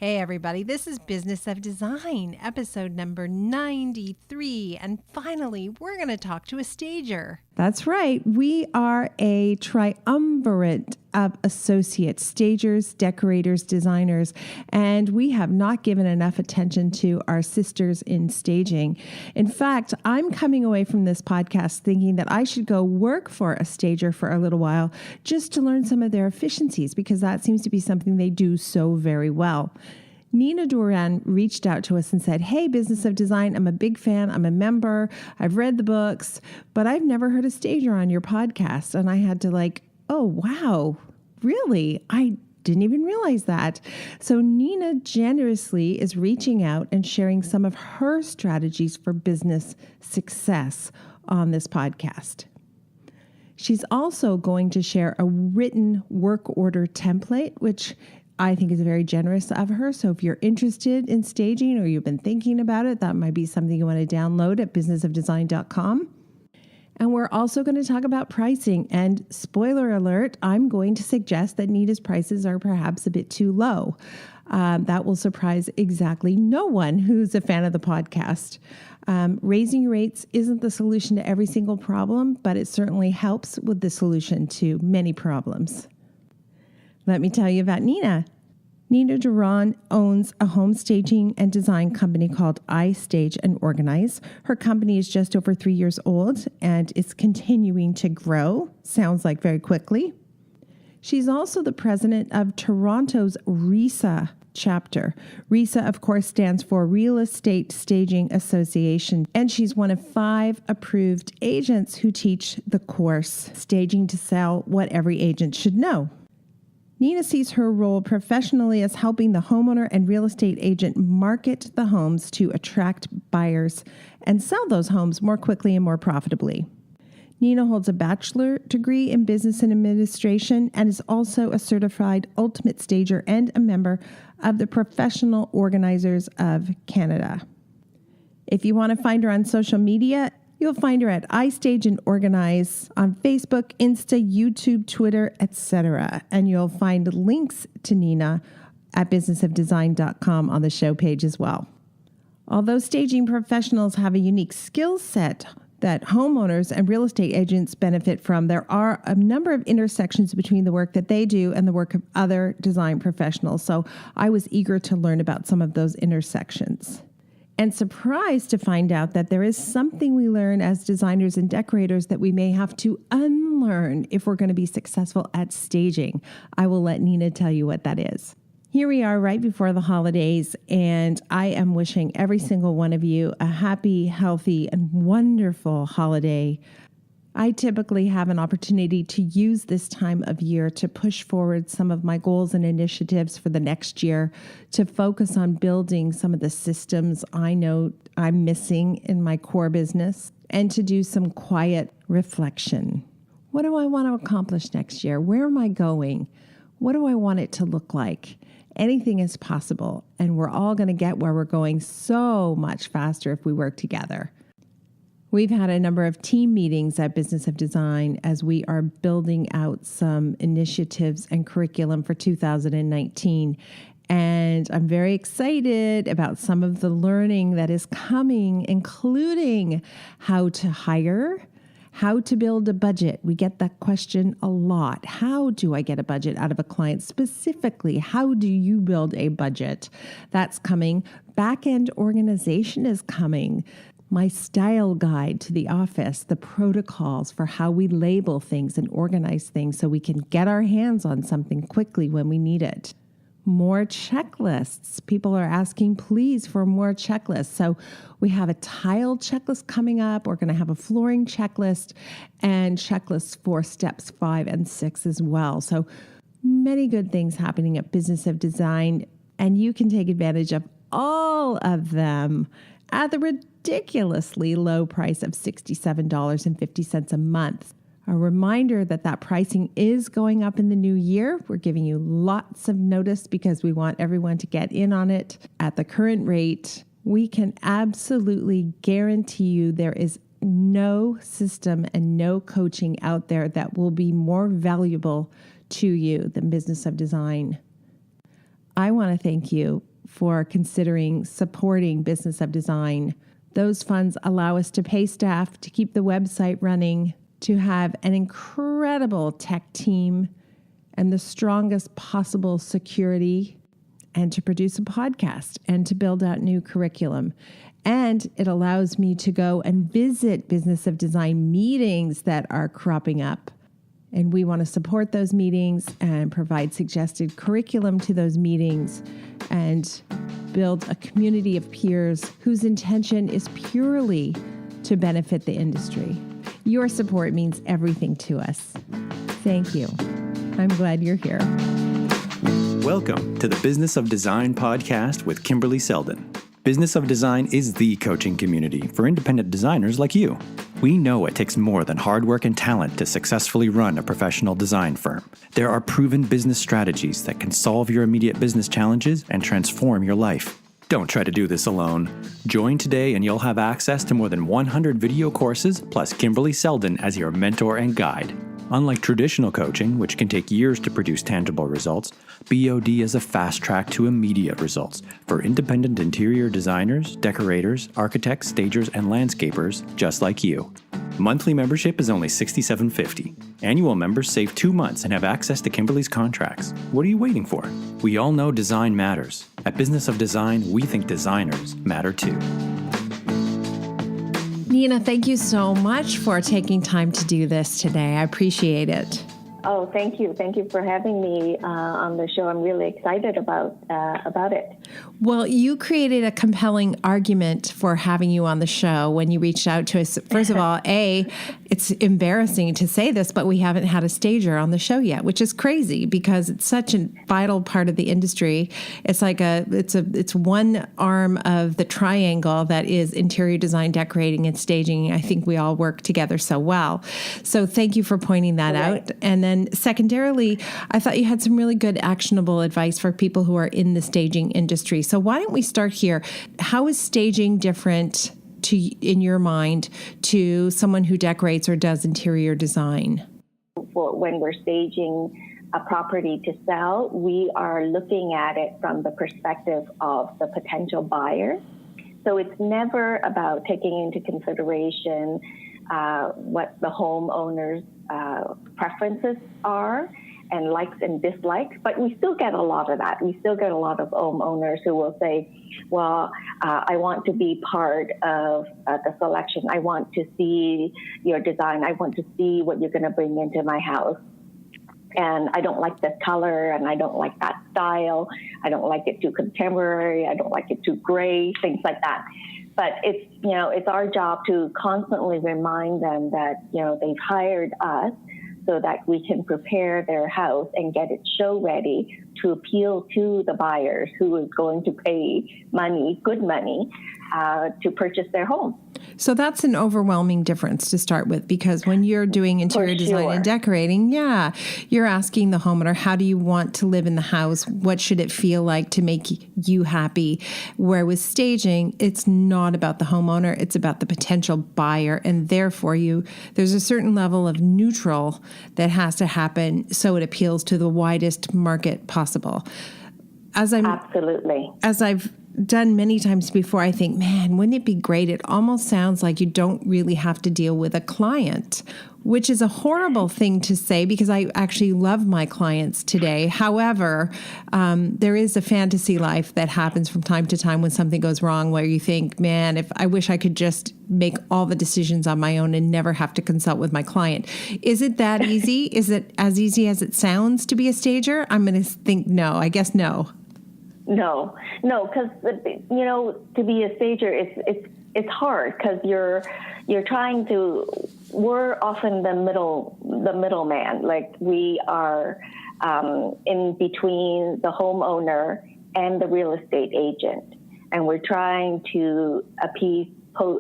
Hey everybody, this is Business of Design, episode number 93, and finally we're going to talk to a stager. That's right. We are a triumvirate of associates, stagers, decorators, designers, and we have not given enough attention to our sisters in staging. In fact, I'm coming away from this podcast thinking that I should go work for a stager for a little while just to learn some of their efficiencies, because that seems to be something they do so very well. Nina Doiron reached out to us and said, "Hey, Business of Design, I'm a big fan. I'm a member. I've read the books, but I've never heard a stager on your podcast." And I had to oh, wow, really? I didn't even realize that. So Nina generously is reaching out and sharing some of her strategies for business success on this podcast. She's also going to share a written work order template, which I think is very generous of her. So if you're interested in staging or you've been thinking about it, that might be something you want to download at businessofdesign.com. And we're also going to talk about pricing. And spoiler alert, I'm going to suggest that Nina's prices are perhaps a bit too low. That will surprise exactly no one who's a fan of the podcast. Raising rates isn't the solution to every single problem, but it certainly helps with the solution to many problems. Let me tell you about Nina. Nina Doiron owns a home staging and design company called I Stage and Organize. Her company is just over 3 years old and it's continuing to grow. Sounds like very quickly. She's also the president of Toronto's RESA chapter. RESA, of course, stands for Real Estate Staging Association, and she's one of 5 approved agents who teach the course, Staging to Sell: What Every Agent Should Know. Nina sees her role professionally as helping the homeowner and real estate agent market the homes to attract buyers and sell those homes more quickly and more profitably. Nina holds a bachelor degree in business and administration and is also a certified ultimate stager and a member of the Professional Organizers of Canada. If you want to find her on social media, you'll find her at iStage and Organize on Facebook, Insta, YouTube, Twitter, etc. And you'll find links to Nina at businessofdesign.com on the show page as well. Although staging professionals have a unique skill set that homeowners and real estate agents benefit from, there are a number of intersections between the work that they do and the work of other design professionals. So I was eager to learn about some of those intersections. And surprised to find out that there is something we learn as designers and decorators that we may have to unlearn if we're going to be successful at staging. I will let Nina tell you what that is. Here we are right before the holidays, and I am wishing every single one of you a happy, healthy, and wonderful holiday. I typically have an opportunity to use this time of year to push forward some of my goals and initiatives for the next year, to focus on building some of the systems I know I'm missing in my core business, and to do some quiet reflection. What do I want to accomplish next year? Where am I going? What do I want it to look like? Anything is possible, and we're all going to get where we're going so much faster if we work together. We've had a number of team meetings at Business of Design as we are building out some initiatives and curriculum for 2019. And I'm very excited about some of the learning that is coming, including how to hire, how to build a budget. We get that question a lot. How do I get a budget out of a client? Specifically, how do you build a budget? That's coming. Back-end organization is coming. My style guide to the office, the protocols for how we label things and organize things so we can get our hands on something quickly when we need it. More checklists. People are asking, please, for more checklists. So we have a tile checklist coming up. We're going to have a flooring checklist and checklists for steps 5 and 6 as well. So many good things happening at Business of Design, and you can take advantage of all of them at the ridiculously low price of $67.50 a month. A reminder that pricing is going up in the new year. We're giving you lots of notice because we want everyone to get in on it. At the current rate, we can absolutely guarantee you there is no system and no coaching out there that will be more valuable to you than Business of Design. I want to thank you for considering supporting Business of Design. Those funds allow us to pay staff to keep the website running, to have an incredible tech team and the strongest possible security, and to produce a podcast and to build out new curriculum. And it allows me to go and visit Business of Design meetings that are cropping up. And we want to support those meetings and provide suggested curriculum to those meetings and build a community of peers whose intention is purely to benefit the industry. Your support means everything to us. Thank you. I'm glad you're here. Welcome to the Business of Design podcast with Kimberley Seldon. Business of Design is the coaching community for independent designers like you. We know it takes more than hard work and talent to successfully run a professional design firm. There are proven business strategies that can solve your immediate business challenges and transform your life. Don't try to do this alone. Join today and you'll have access to more than 100 video courses plus Kimberley Seldon as your mentor and guide. Unlike traditional coaching, which can take years to produce tangible results, BOD is a fast track to immediate results for independent interior designers, decorators, architects, stagers, and landscapers just like you. Monthly membership is only $67.50. Annual members save 2 months and have access to Kimberley's contracts. What are you waiting for? We all know design matters. At Business of Design, we think designers matter too. Nina, thank you so much for taking time to do this today. I appreciate it. Oh, thank you. Thank you for having me on the show. I'm really excited about it. Well, you created a compelling argument for having you on the show when you reached out to us. First of all, it's embarrassing to say this, but we haven't had a stager on the show yet, which is crazy because it's such a vital part of the industry. It's like it's one arm of the triangle that is interior design, decorating, and staging. I think we all work together so well. So thank you for pointing that out. And then secondarily, I thought you had some really good actionable advice for people who are in the staging industry. So why don't we start here? How is staging different in your mind to someone who decorates or does interior design? When we're staging a property to sell, we are looking at it from the perspective of the potential buyer. So it's never about taking into consideration what the homeowner's preferences are and likes and dislikes, but we still get a lot of that. We still get a lot of homeowners who will say, well, I want to be part of the selection. I want to see your design. I want to see what you're going to bring into my house. And I don't like this color, and I don't like that style. I don't like it too contemporary. I don't like it too gray, things like that. But it's our job to constantly remind them that, they've hired us so that we can prepare their house and get it show ready to appeal to the buyers who is going to pay money, good money, to purchase their home. So that's an overwhelming difference to start with, because when you're doing interior design and decorating, you're asking the homeowner, how do you want to live in the house? What should it feel like to make you happy? Where with staging, it's not about the homeowner, it's about the potential buyer. And therefore, there's a certain level of neutral that has to happen so it appeals to the widest market possible. Absolutely. As I've done many times before, I think, man, wouldn't it be great? It almost sounds like you don't really have to deal with a client, which is a horrible thing to say because I actually love my clients today. However, there is a fantasy life that happens from time to time when something goes wrong where you think, man, if I wish I could just make all the decisions on my own and never have to consult with my client. Is it that easy? Is it as easy as it sounds to be a stager? I'm going to think no. I guess no. No, because to be a stager, it's hard because you're trying to. We're often the middleman. Like we are in between the homeowner and the real estate agent, and we're trying to appease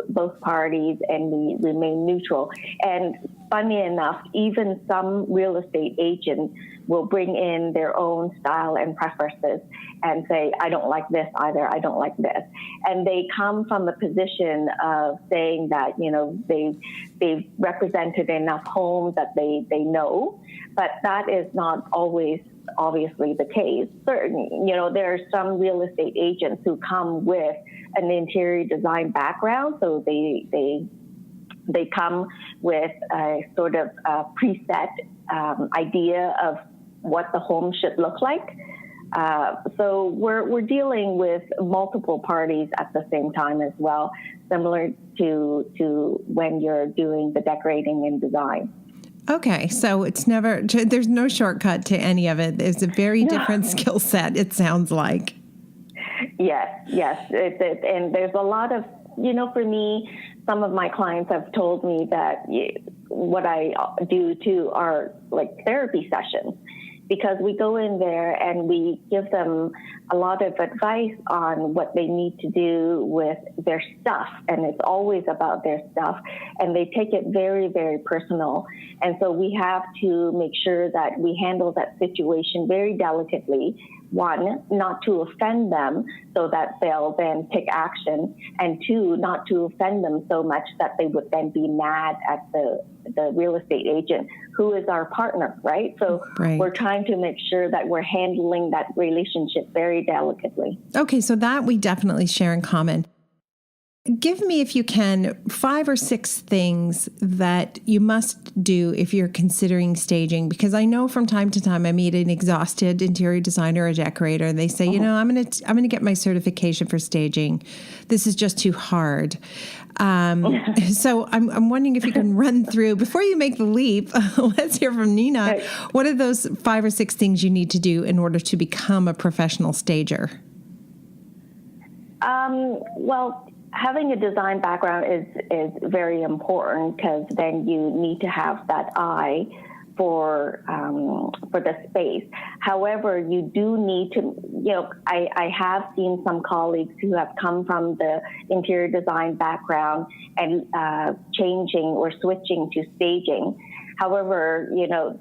both parties and we remain neutral. And funny enough, even some real estate agents will bring in their own style and preferences and say, I don't like this either, I don't like this. And they come from a position of saying that, they've represented enough homes that they know, but that is not always obviously the case. Certain, there are some real estate agents who come with an interior design background, so they come with a sort of preset idea of what the home should look like. So we're dealing with multiple parties at the same time as well, similar to when you're doing the decorating and design. Okay, so there's no shortcut to any of it. There's a very different skill set, it sounds like. Yes. And there's a lot of, for me, some of my clients have told me that what I do too are like therapy sessions, because we go in there and we give them a lot of advice on what they need to do with their stuff. And it's always about their stuff. And they take it very, very personal. And so we have to make sure that we handle that situation very delicately. One, not to offend them so that they'll then take action. And two, not to offend them so much that they would then be mad at the real estate agent, who is our partner, right? So We're trying to make sure that we're handling that relationship very delicately. Okay, so that we definitely share in common. Give me, if you can, 5 or 6 things that you must do if you're considering staging, because I know from time to time I meet an exhausted interior designer or decorator, and they say, I'm going to get my certification for staging. This is just too hard. So I'm wondering if you can run through, before you make the leap, let's hear from Nina. What are those 5 or 6 things you need to do in order to become a professional stager? Well, having a design background is very important, because then you need to have that eye for the space. However, you do need to, I have seen some colleagues who have come from the interior design background and changing or switching to staging. However,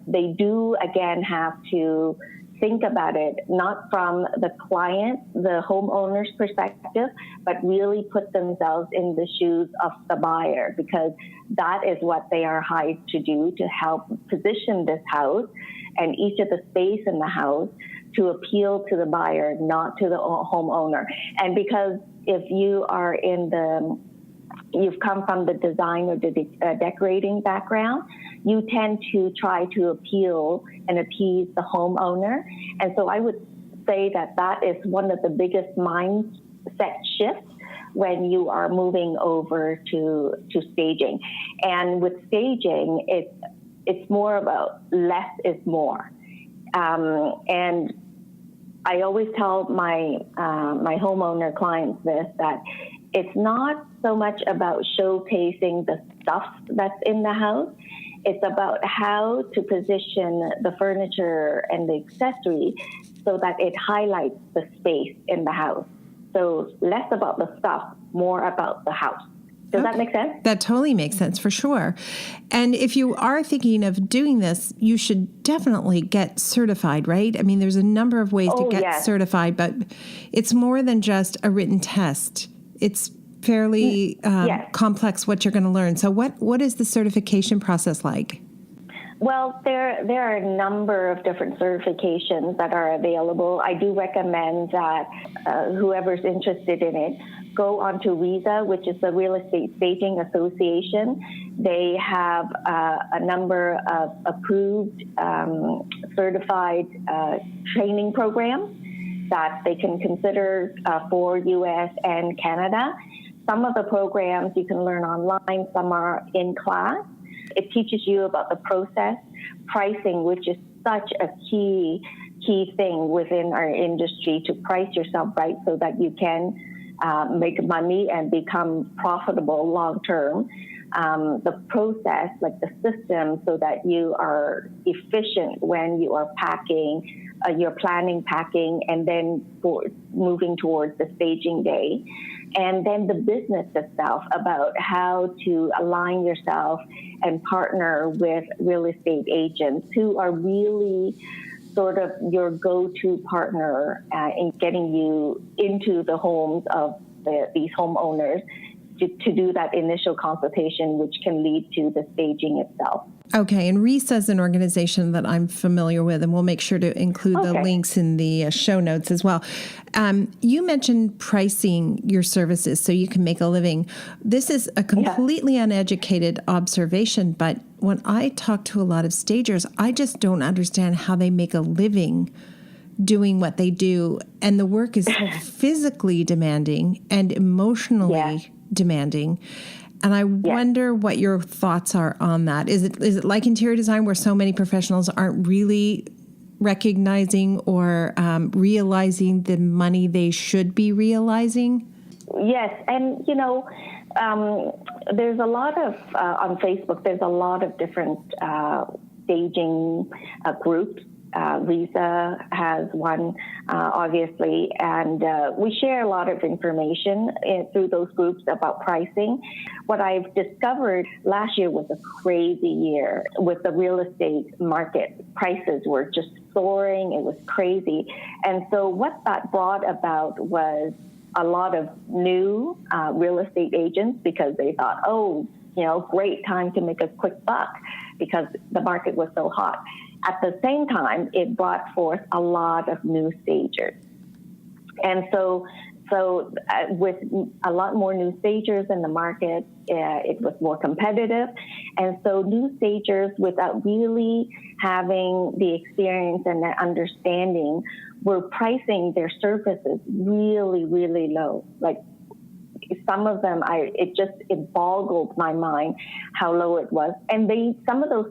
they do again have to think about it, not from the client, the homeowner's perspective, but really put themselves in the shoes of the buyer, because that is what they are hired to do, to help position this house and each of the space in the house to appeal to the buyer, not to the homeowner. And because if you are you've come from the design or the decorating background, you tend to try to appeal and appease the homeowner. And so I would say that is one of the biggest mindset shifts when you are moving over to staging. And with staging, it's more about less is more. And I always tell my homeowner clients this, that it's not so much about showcasing the stuff that's in the house. It's about how to position the furniture and the accessory so that it highlights the space in the house. So less about the stuff, more about the house. Does that make sense? That totally makes sense, for sure. And if you are thinking of doing this, you should definitely get certified, right? I mean, there's a number of ways to get certified, but it's more than just a written test. It's fairly complex what you're going to learn. So what is the certification process like? Well, there are a number of different certifications that are available. I do recommend that whoever's interested in it go onto RESA, which is the Real Estate Staging Association. They have a number of approved, certified training programs that they can consider for U.S. and Canada. Some of the programs you can learn online, some are in class. It teaches you about the process, pricing, which is such a key thing within our industry, to price yourself right so that you can make money and become profitable long term. The process, like the system, so that you are efficient when you are packing, you're planning packing, and then moving towards the staging day. And then the business itself, about how to align yourself and partner with real estate agents who are really sort of your go-to partner in getting you into the homes of these homeowners to do that initial consultation, which can lead to the staging itself. Okay, and RESA is an organization that I'm familiar with, and we'll make sure to include the links in the show notes as well. You mentioned pricing your services so you can make a living. This is a completely uneducated observation, but when I talk to a lot of stagers, I just don't understand how they make a living doing what they do. And the work is physically demanding and emotionally demanding. And I wonder what your thoughts are on that. Is it like interior design where so many professionals aren't really recognizing or realizing the money they should be realizing? Yes. And, there's a lot of, on Facebook, there's a lot of different staging groups. RESA has one, obviously, and we share a lot of information through those groups about pricing. What I've discovered last year was a crazy year with the real estate market. Prices were just soaring. It was crazy. And so what that brought about was a lot of new real estate agents because they thought, great time to make a quick buck because the market was so hot. At the same time, it brought forth a lot of new stagers. And so with a lot more new stagers in the market, it was more competitive. And so new stagers, without really having the experience and the understanding, were pricing their services really, really low. Like some of them, it boggled my mind how low it was. And some of those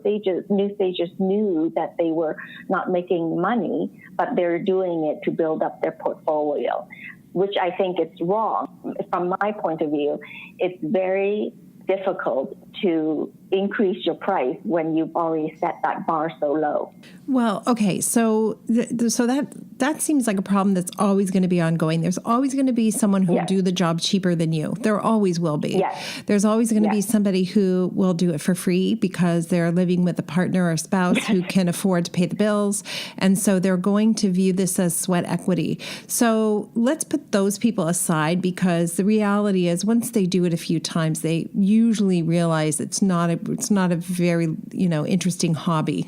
new stagers knew that they were not making money, but they're doing it to build up their portfolio, which I think it's wrong. From my point of view, it's very difficult to increase your price when you've already set that bar so low. Well, okay, so that seems like a problem that's always going to be ongoing. There's always going to be someone who will do the job cheaper than you. There always will be. Yes. There's always going to be somebody who will do it for free because they're living with a partner or spouse who can afford to pay the bills, and so they're going to view this as sweat equity. So let's put those people aside because the reality is once they do it a few times, they usually realize it's not a very interesting hobby.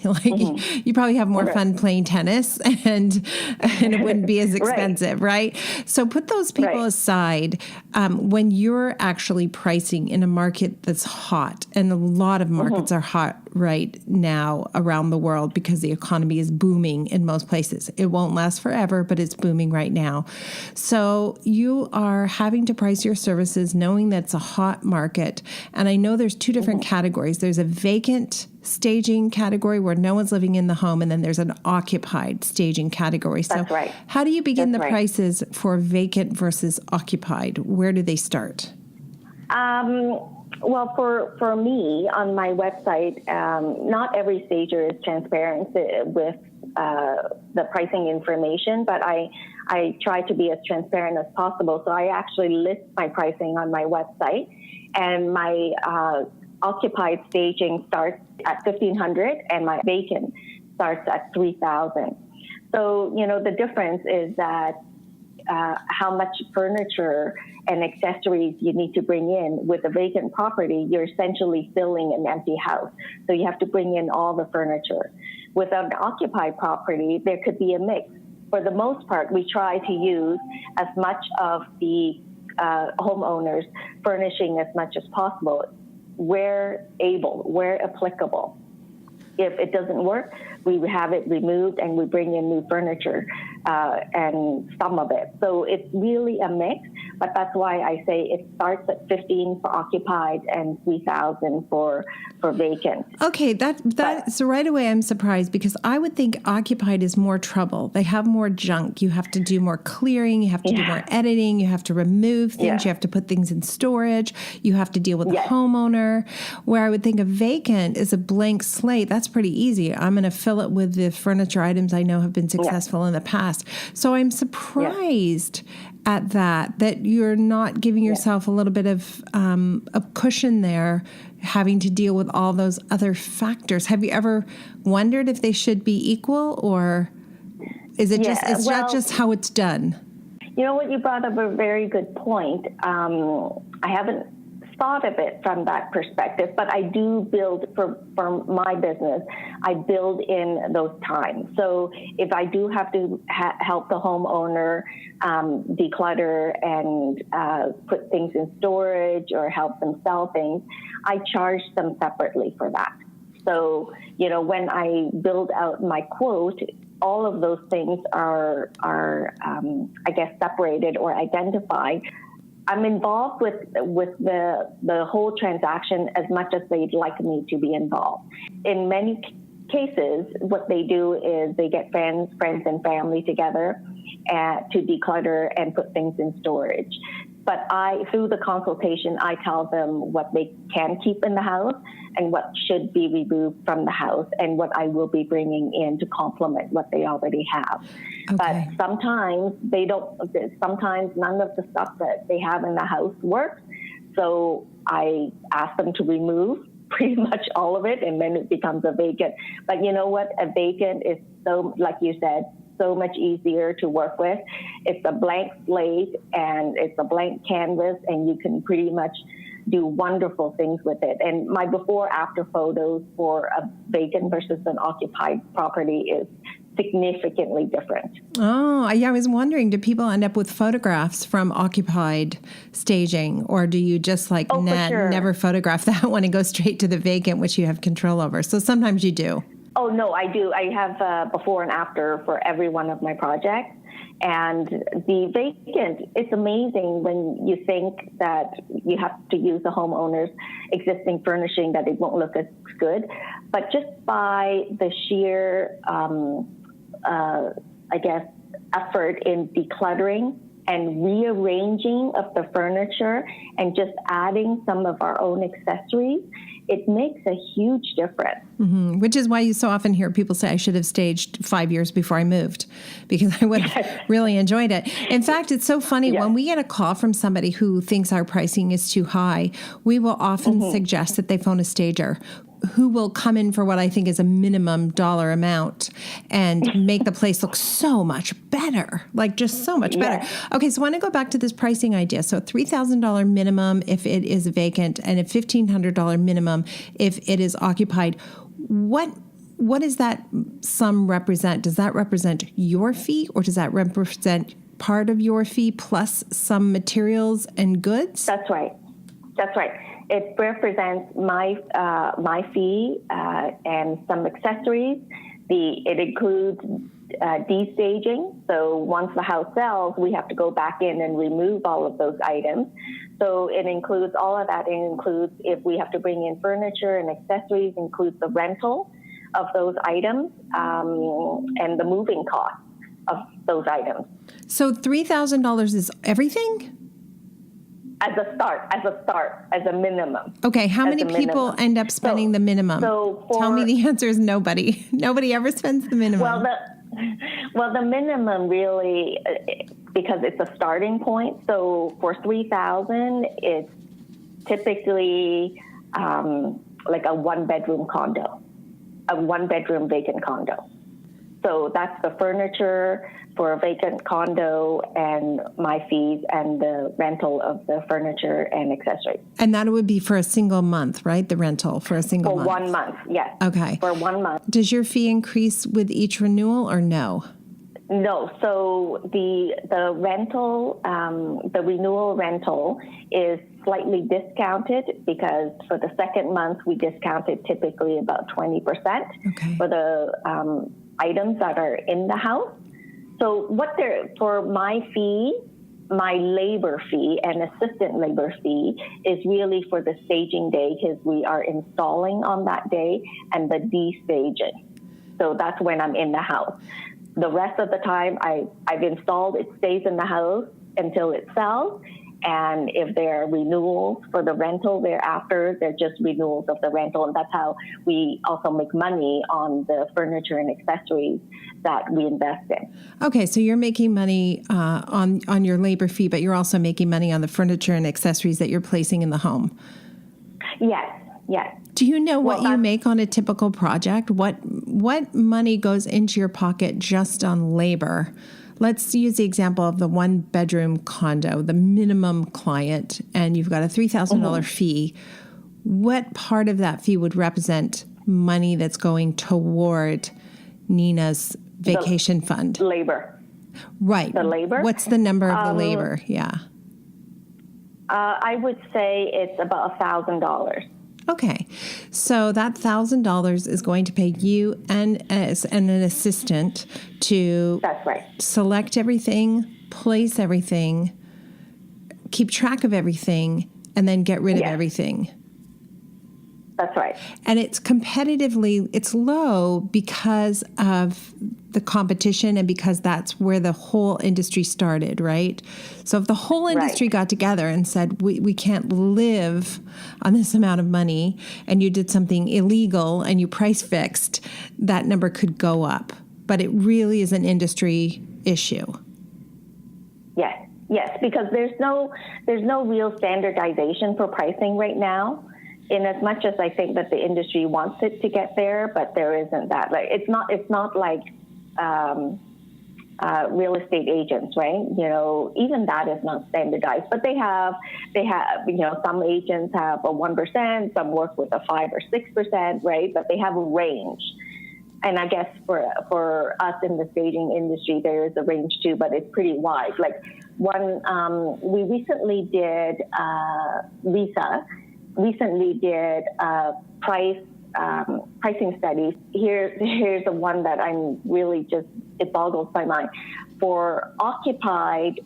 You probably have more fun playing tennis and it wouldn't be as expensive, right? So put those people aside. When you're actually pricing in a market that's hot, and a lot of markets are hot right now around the world because the economy is booming in most places. It won't last forever, but it's booming right now. So you are having to price your services knowing that's a hot market. And I know there's two different categories. There's a vacant staging category where no one's living in the home, and then there's an occupied staging category. So that's right. How do you begin the prices for vacant versus occupied? Where do they start? Well, for me, on my website, not every stager is transparent with the pricing information, but I try to be as transparent as possible. So I actually list my pricing on my website, and my occupied staging starts at $1,500 and my vacant starts at $3,000. So, the difference is that how much furniture and accessories you need to bring in. With a vacant property, you're essentially filling an empty house. So you have to bring in all the furniture. With an occupied property, there could be a mix. For the most part, we try to use as much of the homeowners furnishing as much as possible, where able, where applicable. If it doesn't work, we have it removed and we bring in new furniture and some of it. So it's really a mix, but that's why I say it starts at $15 for occupied and $3,000 for vacant. Okay, so right away I'm surprised because I would think occupied is more trouble. They have more junk. You have to do more clearing. You have to do more editing. You have to remove things. You have to put things in storage. You have to deal with the homeowner. Where I would think a vacant is a blank slate. That's pretty easy. I'm going to fill it with the furniture items I know have been successful in the past. So I'm surprised at that you're not giving yourself a little bit of a cushion there, having to deal with all those other factors. Have you ever wondered if they should be equal, or is it just how it's done? You know what, you brought up a very good point. I haven't thought of it from that perspective, but I do build for my business. I build in those times. So if I do have to help the homeowner declutter and put things in storage or help them sell things, I charge them separately for that. So, when I build out my quote, all of those things are I guess, separated or identified. I'm involved with the whole transaction as much as they'd like me to be involved. In many cases, what they do is they get friends and family together to declutter and put things in storage. But through the consultation, I tell them what they can keep in the house and what should be removed from the house and what I will be bringing in to complement what they already have. Okay. But sometimes sometimes none of the stuff that they have in the house works. So I ask them to remove pretty much all of it, and then it becomes a vacant. But you know what? A vacant is so, like you said, so much easier to work with. It's a blank slate and it's a blank canvas, and you can pretty much do wonderful things with it. And my before-after photos for a vacant versus an occupied property is significantly different. Oh, yeah, I was wondering, do people end up with photographs from occupied staging, or do you just never photograph that one and go straight to the vacant, which you have control over? So sometimes you do. Oh, no, I do. I have before and after for every one of my projects. And the vacant, it's amazing when you think that you have to use the homeowner's existing furnishing, that it won't look as good. But just by the sheer, effort in decluttering and rearranging of the furniture and just adding some of our own accessories, it makes a huge difference. Mm-hmm. Which is why you so often hear people say, I should have staged 5 years before I moved, because I would have really enjoyed it. In fact, it's so funny. When we get a call from somebody who thinks our pricing is too high, we will often suggest that they phone a stager who will come in for what I think is a minimum dollar amount and make the place look so much better, like just so much better. Okay, so I want to go back to this pricing idea. So $3,000 minimum if it is vacant and a $1,500 minimum if it is occupied. What does that sum represent? Does that represent your fee, or does that represent part of your fee plus some materials and goods? That's right. It represents my fee and some accessories. It includes destaging. So once the house sells, we have to go back in and remove all of those items. So it includes all of that. It includes, if we have to bring in furniture and accessories, includes the rental of those items and the moving costs of those items. So $3,000 is everything? As a minimum. Okay, how many people end up spending the minimum? Tell me the answer is nobody. Nobody ever spends the minimum. Well, the minimum really, because it's a starting point. So for $3,000, it's typically like a one-bedroom condo, a one-bedroom vacant condo. So that's the furniture for a vacant condo and my fees and the rental of the furniture and accessories. And that would be for a single month, right? The rental for a single month? For 1 month, yes. Okay. For 1 month. Does your fee increase with each renewal or no? No. So the rental, the renewal rental is slightly discounted, because for the second month we discounted typically about 20% for the items that are in the house. So for my fee, my labor fee and assistant labor fee is really for the staging day, because we are installing on that day, and the de-staging. So that's when I'm in the house. The rest of the time I've installed, it stays in the house until it sells. And if there are renewals for the rental thereafter, they're just renewals of the rental. And that's how we also make money on the furniture and accessories that we invest in. Okay, so you're making money on your labor fee, but you're also making money on the furniture and accessories that you're placing in the home. Yes. Do you know what you make on a typical project? What money goes into your pocket just on labor? let's use the example of the 1-bedroom condo, the minimum client, and you've got a $3,000 fee. What part of that fee would represent money that's going toward Nina's vacation fund? Labor. Right. The labor? What's the number of the labor? Yeah. I would say it's about $1,000. Okay. So that $1,000 is going to pay you and an assistant to That's right. select everything, place everything, keep track of everything, and then get rid of everything. That's right. And it's competitively, it's low because of the competition and because that's where the whole industry started, right? So if the whole industry got together and said, we can't live on this amount of money, and you did something illegal and you price fixed, that number could go up. But it really is an industry issue. Yes, because there's no real standardization for pricing right now. In as much as I think that the industry wants it to get there, but there isn't that. Like it's not like real estate agents, right? You know, even that is not standardized. But they have you know, some agents have a 1%, some work with a 5 or 6%, right? But they have a range. And I guess for us in the staging industry, there is a range too, but it's pretty wide. Like we recently did Lisa recently did pricing studies. Here's the one that I'm really it boggles my mind. For occupied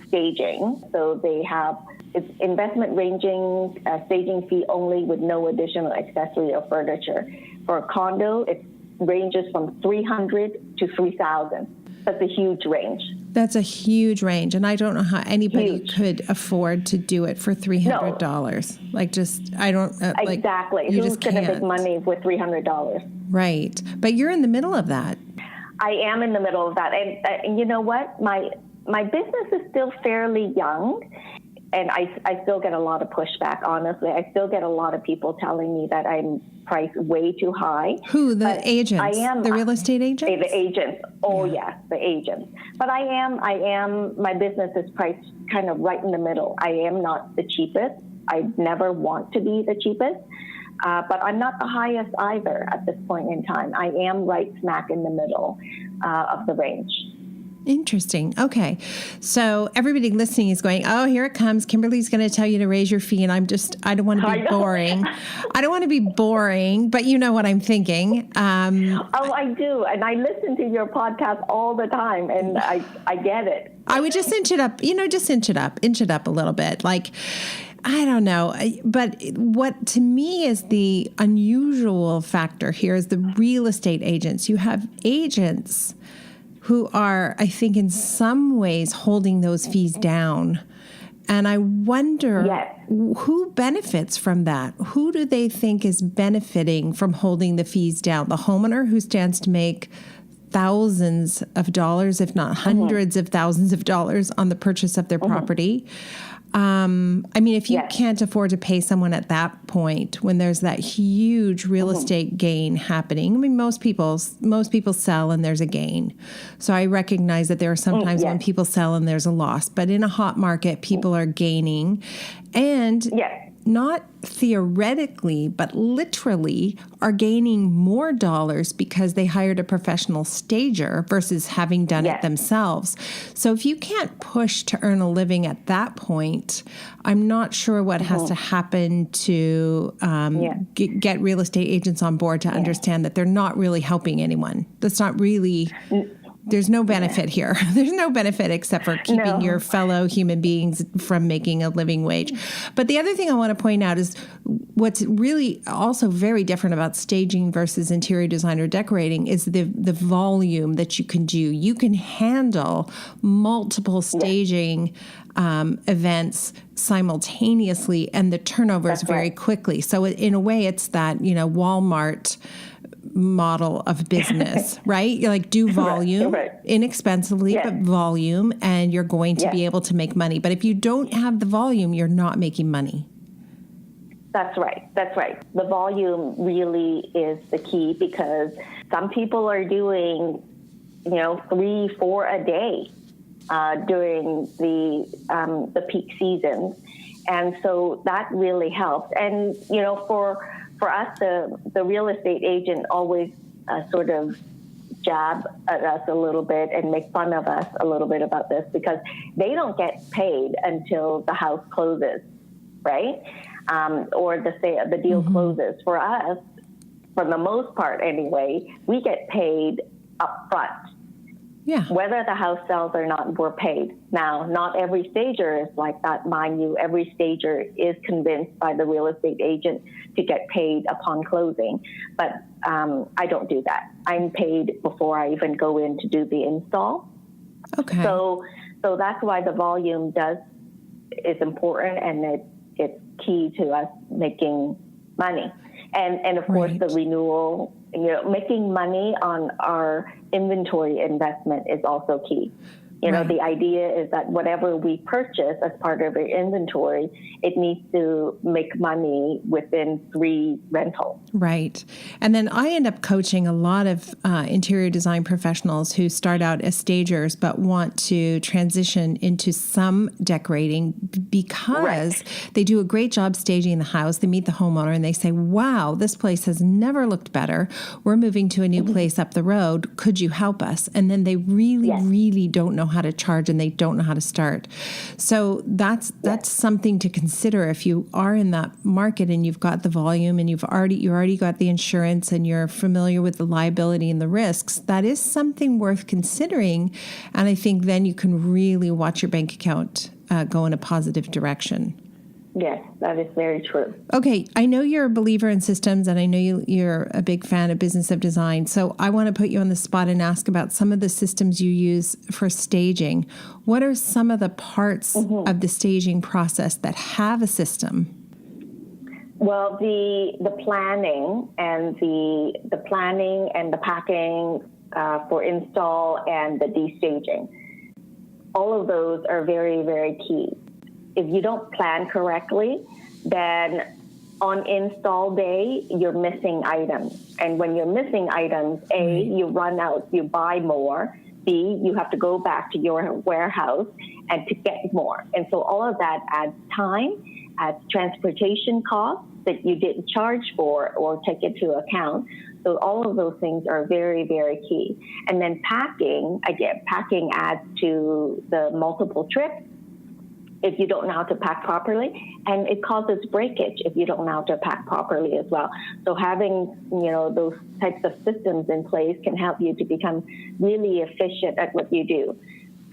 staging, so they have it's investment ranging, staging fee only with no additional accessory or furniture. For a condo, it ranges from $300 to $3,000. That's a huge range. That's a huge range, and I don't know how anybody could afford to do it for $300. No. Like, just I don't exactly. You Who's just going to can't make money with $300? Right, but you're in the middle of that. I am in the middle of that, and you know what? My business is still fairly young, and I still get a lot of pushback. Honestly, I still get a lot of people telling me that I'm priced way too high. Who, the agents? I am the real estate agents. The agents. Oh yes, the agents. But I am. My business is priced kind of right in the middle. I am not the cheapest. I never want to be the cheapest. But I'm not the highest either at this point in time. I am right smack in the middle of the range. Interesting. Okay. So everybody listening is going, oh, here it comes. Kimberly's going to tell you to raise your fee. And I don't want to be boring. I don't want to be boring, but you know what I'm thinking. Oh, I do. And I listen to your podcast all the time, and I get it. I would just inch it up, just inch it up a little bit. Like, I don't know. But what to me is the unusual factor here is the real estate agents. You have agents who are, I think, in some ways holding those fees down. And I wonder who benefits from that? Who do they think is benefiting from holding the fees down? The homeowner who stands to make thousands of dollars, if not hundreds of thousands of dollars on the purchase of their property. I mean, if you can't afford to pay someone at that point, when there's that huge real estate gain happening, I mean, most people sell and there's a gain. So I recognize that there are some times when people sell and there's a loss, but in a hot market, people are gaining, and not theoretically, but literally are gaining more dollars because they hired a professional stager versus having done it themselves. So if you can't push to earn a living at that point, I'm not sure what has to happen to get real estate agents on board to understand that they're not really helping anyone. That's not really... There's no benefit here. There's no benefit except for keeping your fellow human beings from making a living wage. But the other thing I want to point out is what's really also very different about staging versus interior design or decorating is the volume that you can do. You can handle multiple staging events simultaneously, and the turnover is very quickly. So in a way, it's that, Walmart model of business, right? You do volume inexpensively, but volume, and you're going to be able to make money. But if you don't have the volume, you're not making money. That's right. The volume really is the key, because some people are doing, 3-4 a day. during the peak seasons. And so that really helps. And, for us, the real estate agent always sort of jab at us a little bit and make fun of us a little bit about this, because they don't get paid until the house closes, right? Or the deal closes. For us, for the most part anyway, we get paid up front. Yeah. Whether the house sells or not, we're paid. Now, not every stager is like that, mind you. Every stager is convinced by the real estate agent to get paid upon closing. But I don't do that. I'm paid before I even go in to do the install. Okay. So that's why the volume is important, and it's key to us making money. And of course, the renewal, making money on our inventory investment is also key. The idea is that whatever we purchase as part of our inventory, it needs to make money within 3 rentals. Right. And then I end up coaching a lot of interior design professionals who start out as stagers but want to transition into some decorating because they do a great job staging the house. They meet the homeowner and they say, wow, this place has never looked better. We're moving to a new place up the road. Could you help us? And then they really don't know how to charge, and they don't know how to start. So that's something to consider if you are in that market and you've got the volume and you already got the insurance and you're familiar with the liability and the risks. That is something worth considering, and I think then you can really watch your bank account go in a positive direction. Yes, that is very true. Okay, I know you're a believer in systems, and I know you're a big fan of Business of Design. So I want to put you on the spot and ask about some of the systems you use for staging. What are some of the parts of the staging process that have a system? Well, the planning and the planning and the packing for install and the destaging, all of those are very, very key. If you don't plan correctly, then on install day, you're missing items. And when you're missing items, A, you run out, you buy more. B, you have to go back to your warehouse and to get more. And so all of that adds time, adds transportation costs that you didn't charge for or take into account. So all of those things are very, very key. And then packing adds to the multiple trips if you don't know how to pack properly, and it causes breakage if you don't know how to pack properly as well. So having, those types of systems in place can help you to become really efficient at what you do.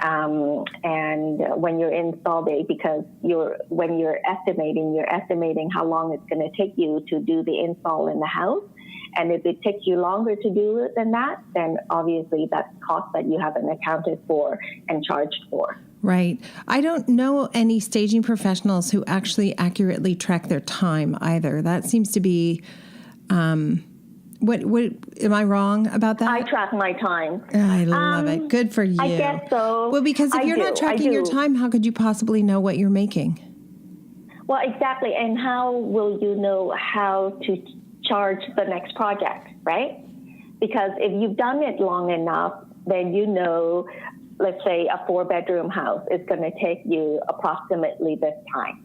And when you're install day, because when you're estimating how long it's going to take you to do the install in the house. And if it takes you longer to do it than that, then obviously that's cost that you haven't accounted for and charged for. Right. I don't know any staging professionals who actually accurately track their time either. That seems to be, what am I wrong about that? I track my time. I love it. Good for you. I guess so. Well, because if you're not tracking your time, how could you possibly know what you're making? Well, exactly. And how will you know how to charge the next project, right? Because if you've done it long enough, then let's say a 4-bedroom house is going to take you approximately this time.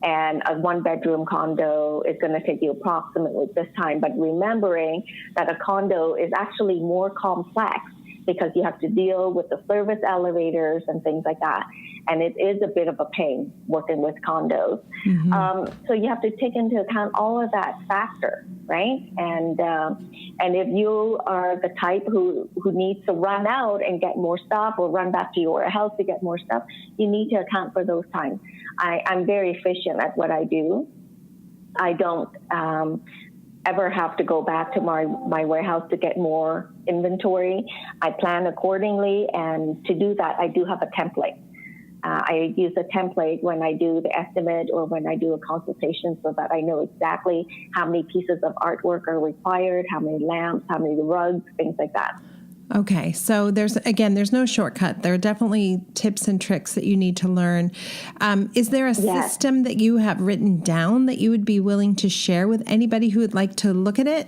And a 1-bedroom condo is going to take you approximately this time. But remembering that a condo is actually more complex because you have to deal with the service elevators and things like that. And it is a bit of a pain working with condos. So you have to take into account all of that factor, right? And if you are the type who needs to run out and get more stuff or run back to your house to get more stuff, you need to account for those times. I'm very efficient at what I do. I don't ever have to go back to my warehouse to get more inventory. I plan accordingly, and to do that, I do have a template. I use a template when I do the estimate or when I do a consultation so that I know exactly how many pieces of artwork are required, how many lamps, how many rugs, things like that. Okay, so there's no shortcut. There are definitely tips and tricks that you need to learn. Is there a system that you have written down that you would be willing to share with anybody who would like to look at it?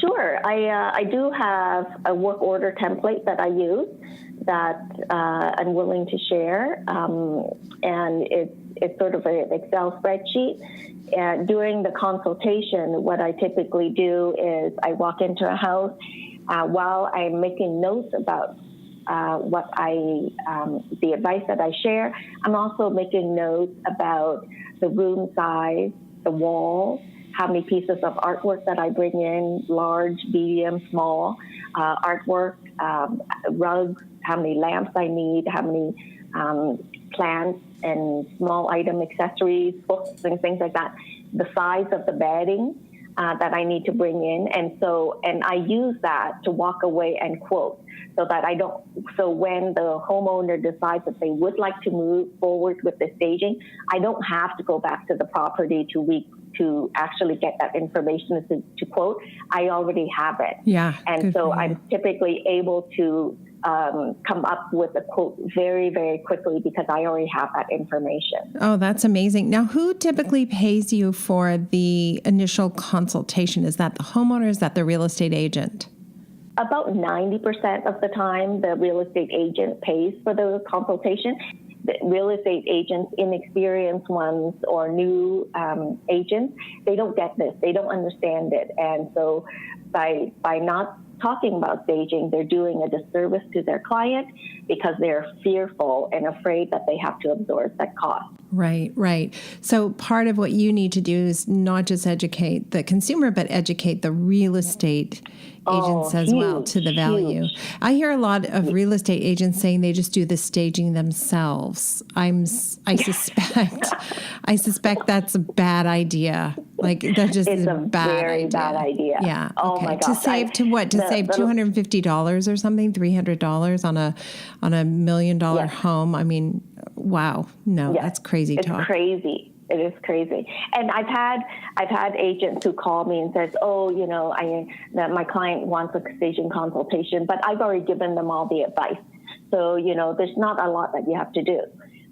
Sure. I do have a work order template that I use that I'm willing to share, and it's sort of an Excel spreadsheet. And during the consultation, what I typically do is I walk into a house while I'm making notes about the advice that I share. I'm also making notes about the room size, the wall, how many pieces of artwork that I bring in, large, medium, small artwork, rugs, how many lamps I need, how many plants and small item accessories, books and things like that, the size of the bedding that I need to bring in. And I use that to walk away and quote so that so when the homeowner decides that they would like to move forward with the staging, I don't have to go back to the property to actually get that information to quote. I already have it. Yeah. And so I'm typically able to come up with a quote very, very quickly because I already have that information. Oh, that's amazing. Now, who typically pays you for the initial consultation? Is that the homeowner? Is that the real estate agent? About 90% of the time, the real estate agent pays for the consultation. The real estate agents, inexperienced ones or new agents, they don't get this. They don't understand it. And so by not talking about staging, they're doing a disservice to their client because they're fearful and afraid that they have to absorb that cost. Right. So part of what you need to do is not just educate the consumer, but educate the real estate agents as well to the value. Huge. I hear a lot of real estate agents saying they just do the staging themselves. I suspect that's a bad idea. Like that just is a very bad idea. Yeah. Oh okay. my gosh. To save $250 or something, $300 on a $1 million home. I mean, wow. No, that's crazy talk. It's crazy. It is crazy. And I've had agents who call me and says, my client wants a staging consultation, but I've already given them all the advice. So, there's not a lot that you have to do.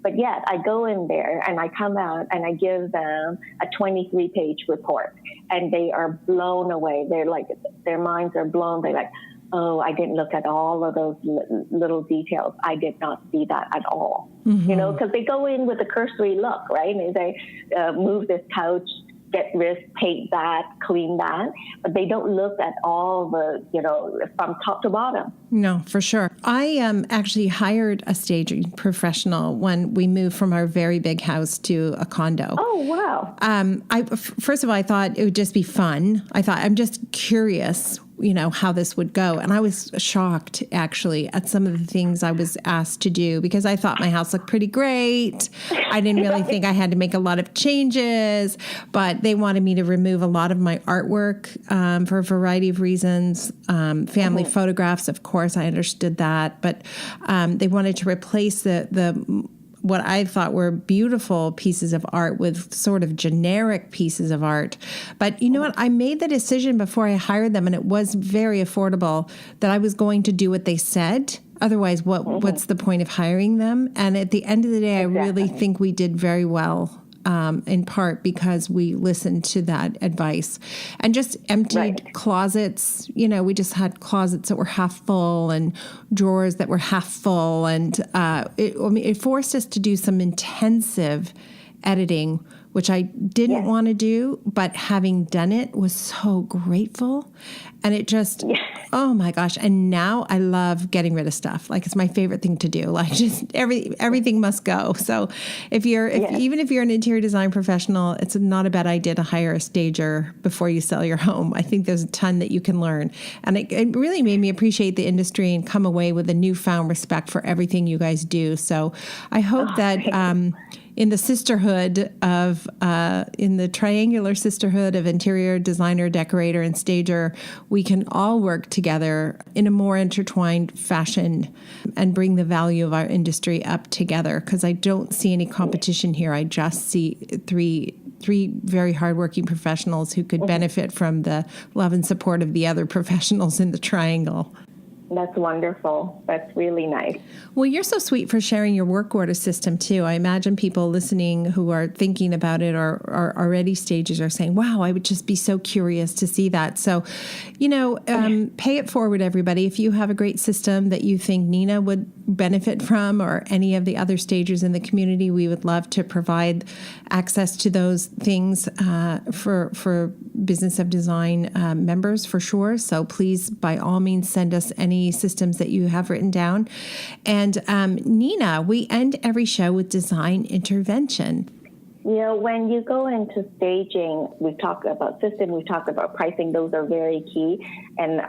But yet I go in there and I come out and I give them a 23-page report and they are blown away. They're like, their minds are blown. They're like, oh, I didn't look at all of those little details. I did not see that at all. Mm-hmm. Because they go in with a cursory look, right? And they move this couch, get this, paint that, clean that, but they don't look at all the, from top to bottom. No, for sure. I actually hired a staging professional when we moved from our very big house to a condo. Oh, wow. First of all, I thought it would just be fun. I thought, I'm just curious, how this would go. And I was shocked, actually, at some of the things I was asked to do because I thought my house looked pretty great. I didn't really think I had to make a lot of changes, but they wanted me to remove a lot of my artwork for a variety of reasons. Family photographs, of course, I understood that, but they wanted to replace the what I thought were beautiful pieces of art with sort of generic pieces of art. But you know what? I made the decision before I hired them, and it was very affordable, that I was going to do what they said. Otherwise, what's the point of hiring them? And at the end of the day, I really think we did very well. In part because we listened to that advice and just emptied closets. We just had closets that were half full and drawers that were half full. And it forced us to do some intensive editing, which I didn't want to do, but having done it was so grateful. And it just, oh my gosh. And now I love getting rid of stuff. Like it's my favorite thing to do. Like just everything must go. So even if you're an interior design professional, it's not a bad idea to hire a stager before you sell your home. I think there's a ton that you can learn. And it really made me appreciate the industry and come away with a newfound respect for everything you guys do. So I hope that, in the triangular sisterhood of interior designer, decorator, and stager, we can all work together in a more intertwined fashion and bring the value of our industry up together. Because I don't see any competition here. I just see three very hardworking professionals who could benefit from the love and support of the other professionals in the triangle. That's wonderful. That's really nice. Well, you're so sweet for sharing your work order system too. I imagine people listening who are thinking about it or are already stagers are saying, wow, I would just be so curious to see that. So, pay it forward, everybody. If you have a great system that you think Nina would benefit from or any of the other stagers in the community, we would love to provide access to those things for Business of Design members for sure. So please, by all means, send us any systems that you have written down. And Nina, we end every show with design intervention. When you go into staging, we've talked about system, we've talked about pricing. Those are very key. And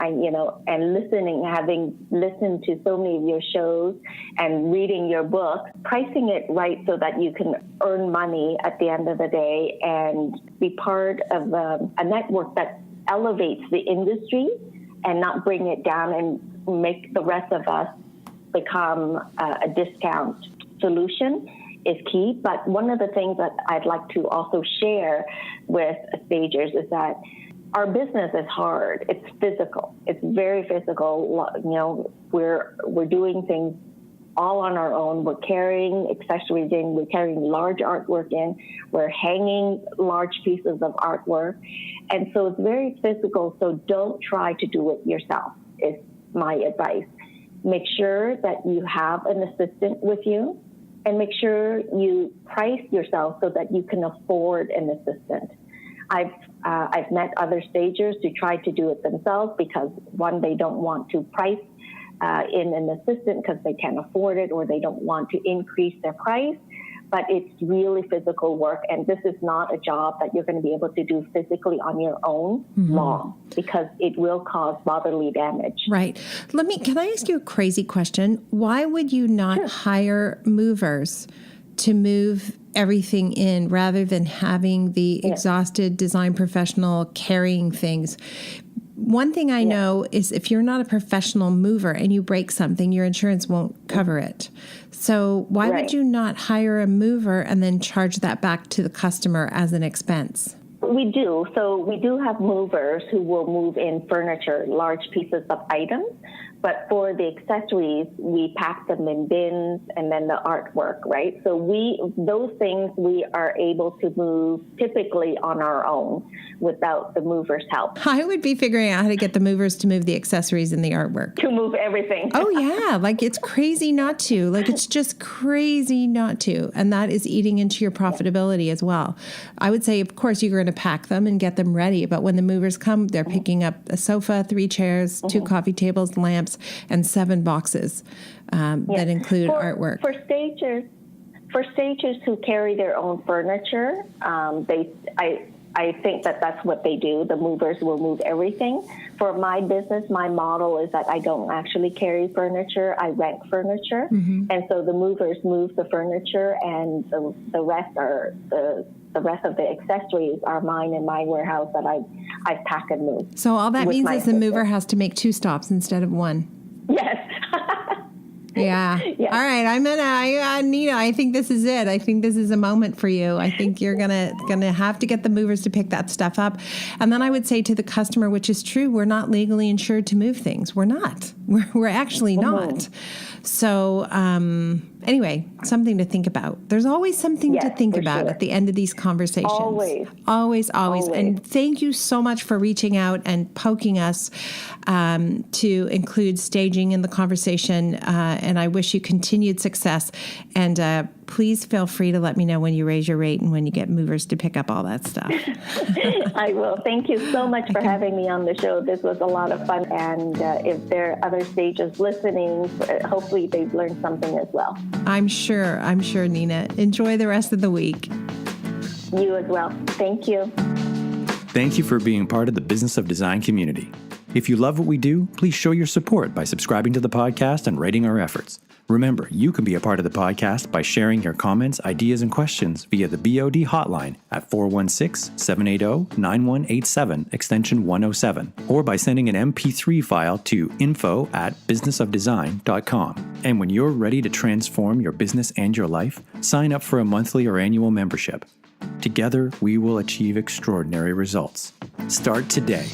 having listened to so many of your shows and reading your book, pricing it right so that you can earn money at the end of the day and be part of a network that elevates the industry and not bring it down and make the rest of us become a discount solution is key. But one of the things that I'd like to also share with stagers is that our business is hard. It's physical. It's very physical. We're doing things all on our own. We're carrying accessories in. We're carrying large artwork in. We're hanging large pieces of artwork. And so it's very physical. So don't try to do it yourself, is my advice. Make sure that you have an assistant with you, and make sure you price yourself so that you can afford an assistant. I've met other stagers who try to do it themselves because, one, they don't want to price in an assistant because they can't afford it, or they don't want to increase their price. But it's really physical work, and this is not a job that you're going to be able to do physically on your own long, because it will cause bodily damage. Right. Can I ask you a crazy question? Why would you not hire movers to move everything in rather than having the exhausted design professional carrying things? One thing I know is if you're not a professional mover and you break something, your insurance won't cover it. So why would you not hire a mover and then charge that back to the customer as an expense? We do. So we do have movers who will move in furniture, large pieces of items. But for the accessories, we pack them in bins, and then the artwork, right? So those things we are able to move typically on our own without the movers' help. I would be figuring out how to get the movers to move the accessories and the artwork. To move everything. Oh, yeah. It's crazy not to. It's just crazy not to. And that is eating into your profitability as well. I would say, of course, you're going to pack them and get them ready. But when the movers come, they're picking up a sofa, 3 chairs, 2 coffee tables, lamps, and 7 boxes that include artwork. For stagers who carry their own furniture, I think that's what they do. The movers will move everything. For my business, my model is that I don't actually carry furniture. I rent furniture. And so the movers move the furniture, and the rest of the accessories are mine in my warehouse that I pack and move. So all that means is the mover has to make 2 stops instead of 1. Yes. Yeah. All right. Nina, I think this is it. I think this is a moment for you. I think you're gonna have to get the movers to pick that stuff up. And then I would say to the customer, which is true, we're not legally insured to move things. We're not. We're actually not. So anyway, something to think about. There's always something to think about at the end of these conversations. Always. And thank you so much for reaching out and poking us to include staging in the conversation. And I wish you continued success. And please feel free to let me know when you raise your rate and when you get movers to pick up all that stuff. I will. Thank you so much for having me on the show. This was a lot of fun. And if there are other stagers listening, hopefully they've learned something as well. I'm sure, Nina. Enjoy the rest of the week. You as well. Thank you. Thank you for being part of the Business of Design community. If you love what we do, please show your support by subscribing to the podcast and rating our efforts. Remember, you can be a part of the podcast by sharing your comments, ideas, and questions via the BOD hotline at 416-780-9187, extension 107, or by sending an MP3 file to info@businessofdesign.com. And when you're ready to transform your business and your life, sign up for a monthly or annual membership. Together, we will achieve extraordinary results. Start today.